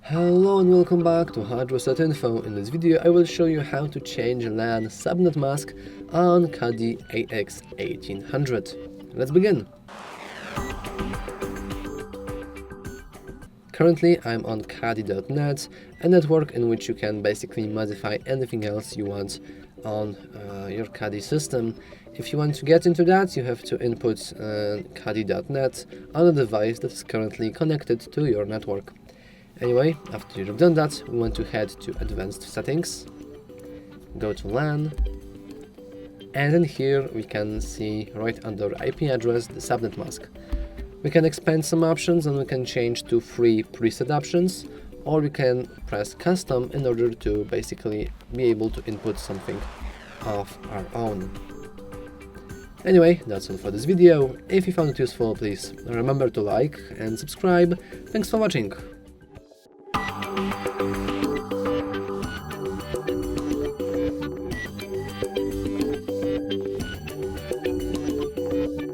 Hello and welcome back to HardReset.Info. In this video I will show you how to change LAN subnet mask on Cudy AX1800. Let's begin. Currently I'm on Cudy.net, a network in which you can basically modify anything else you want on your Cudy system. If you want to get into that, you have to input Cudy.net on a device that is currently connected to your network. Anyway, after you've done that, we want to head to Advanced Settings, go to LAN, and then here we can see right under IP address the subnet mask. We can expand some options and we can change to 3 preset options, or we can press custom in order to basically be able to input something of our own. Anyway, that's all for this video. If you found it useful, please remember to like and subscribe. Thanks for watching.